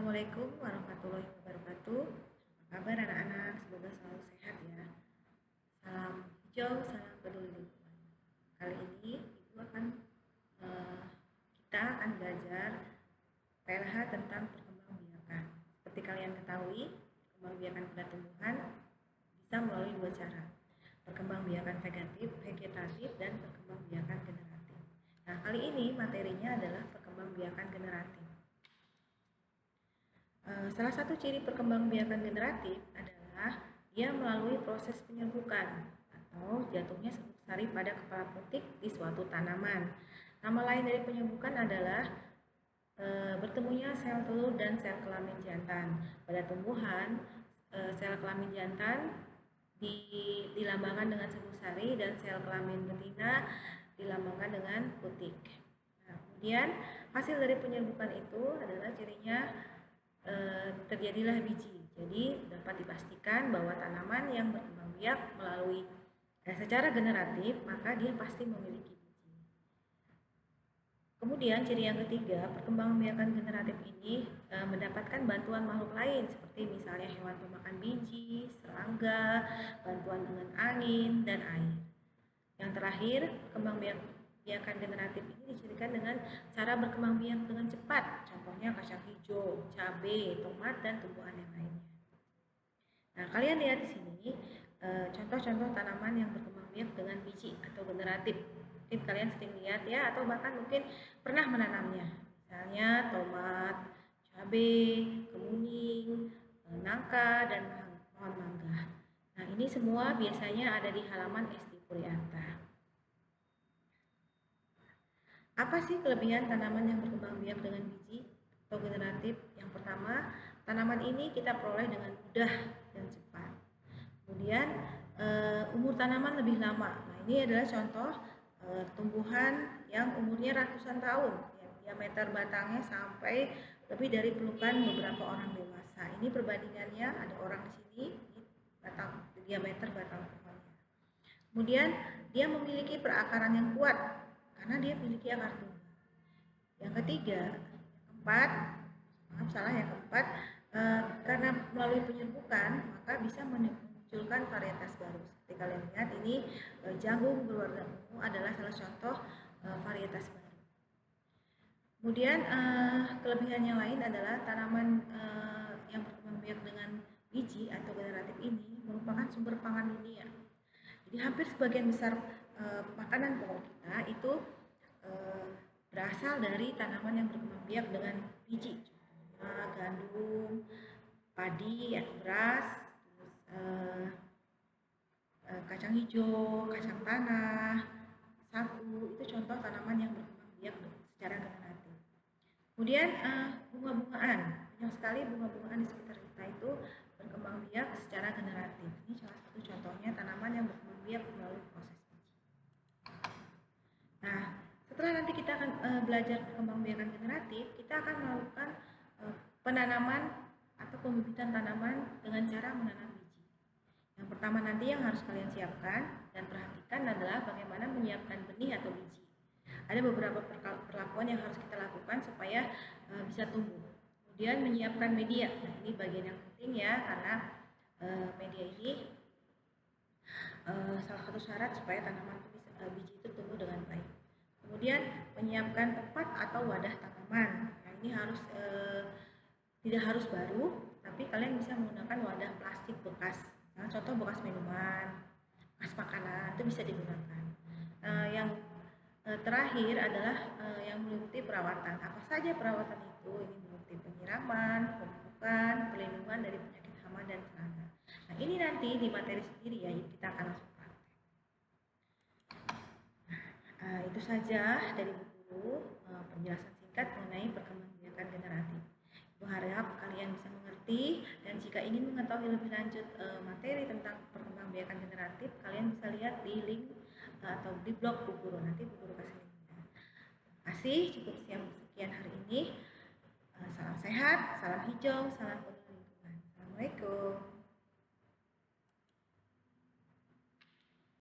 Assalamualaikum warahmatullahi wabarakatuh. Apa kabar anak-anak? Semoga selalu sehat ya. Salam hijau, salam peduli lingkungan. Kali ini eh, kita akan belajar PLH tentang perkembangbiakan. Seperti kalian ketahui, perkembangbiakan pada tumbuhan bisa melalui dua cara. Perkembangbiakan vegetatif dan perkembangbiakan generatif. Nah, kali ini materinya adalah perkembangbiakan generatif. Salah satu ciri perkembangbiakan generatif adalah dia melalui proses penyerbukan atau jatuhnya serbuk sari pada kepala putik di suatu tanaman. Nama lain dari penyerbukan adalah bertemunya sel telur dan sel kelamin jantan. Pada tumbuhan, sel kelamin jantan dilambangkan dengan serbuk sari dan sel kelamin betina dilambangkan dengan putik. Nah, kemudian hasil dari penyerbukan itu adalah cirinya terjadilah biji. Jadi dapat dipastikan bahwa tanaman yang berkembang biak melalui secara generatif maka dia pasti memiliki biji. Kemudian ciri yang ketiga, perkembangbiakan generatif ini mendapatkan bantuan makhluk lain seperti misalnya hewan pemakan biji, serangga, bantuan dengan angin dan air. Yang terakhir, perkembangbiakan generatif ini dicirikan dengan cara berkembang biak dengan cepat. Contohnya kacang hijau, cabai, tomat, dan tumbuhan yang lainnya. Nah, kalian lihat di sini contoh-contoh tanaman yang berkembang biak dengan biji atau generatif. Mungkin kalian sering lihat ya, atau bahkan mungkin pernah menanamnya. Misalnya tomat, cabai, kemuning, nangka, dan pohon mangga. Nah, ini semua biasanya ada di halaman SD Purianta. Apa sih kelebihan tanaman yang berkembang biak dengan biji atau generatif? Yang pertama, tanaman ini kita peroleh dengan mudah dan cepat. Kemudian umur tanaman lebih lama. Nah, ini adalah contoh tumbuhan yang umurnya ratusan tahun. Diameter batangnya sampai lebih dari pelukan beberapa orang dewasa. Ini perbandingannya, ada orang di sini di diameter batang pohonnya. Kemudian dia memiliki perakaran yang kuat karena dia memiliki akar tunggal. Yang keempat, karena melalui penyerbukan maka bisa memunculkan varietas baru. Seperti kalian lihat ini jagung berwarna ungu adalah salah contoh varietas baru. Kemudian kelebihan yang lain adalah tanaman yang berkembang biak dengan biji atau generatif ini merupakan sumber pangan dunia. Jadi hampir sebagian besar makanan pokok kita itu berasal dari tanaman yang berkembang biak dengan biji, contohnya gandum, padi atau beras, terus kacang hijau, kacang tanah, sagu, itu contoh tanaman yang berkembang biak secara generatif. Kemudian bunga-bungaan, banyak sekali bunga-bungaan di sekitar kita itu berkembang biak secara generatif. Ini salah satu contohnya tanaman yang berkembang biak melalui proses biji. Nah, setelah nanti kita akan belajar perkembangbiakan generatif, kita akan melakukan penanaman atau pembibitan tanaman dengan cara menanam biji. Yang pertama nanti yang harus kalian siapkan dan perhatikan adalah bagaimana menyiapkan benih atau biji. Ada beberapa perlakuan yang harus kita lakukan supaya bisa tumbuh. Kemudian menyiapkan media. Nah, ini bagian yang penting ya, karena media ini salah satu syarat supaya tanaman biji itu tumbuh dengan baik. Kemudian menyiapkan tempat atau wadah tanaman. Nah, ini harus tidak harus baru, tapi kalian bisa menggunakan wadah plastik bekas. Nah, contoh bekas minuman, bekas makanan itu bisa digunakan. Yang terakhir adalah yang meliputi perawatan. Apa saja perawatan itu? Ini meliputi penyiraman, pemupukan, perlindungan dari penyakit hama dan serangga. Nah, ini nanti di materi sendiri ya, kita akan langsung praktek. Itu saja dari buku penjelasan singkat mengenai perkembangbiakan generatif. Ibu harap kalian bisa mengerti, dan jika ingin mengetahui lebih lanjut materi tentang perkembangbiakan generatif, kalian bisa lihat di link atau di blog Bu Guru. Nanti Bu Guru kasih linknya. Terima kasih, cukup sekian hari ini. Salam sehat, salam hijau, salam peduli lingkungan. Assalamualaikum.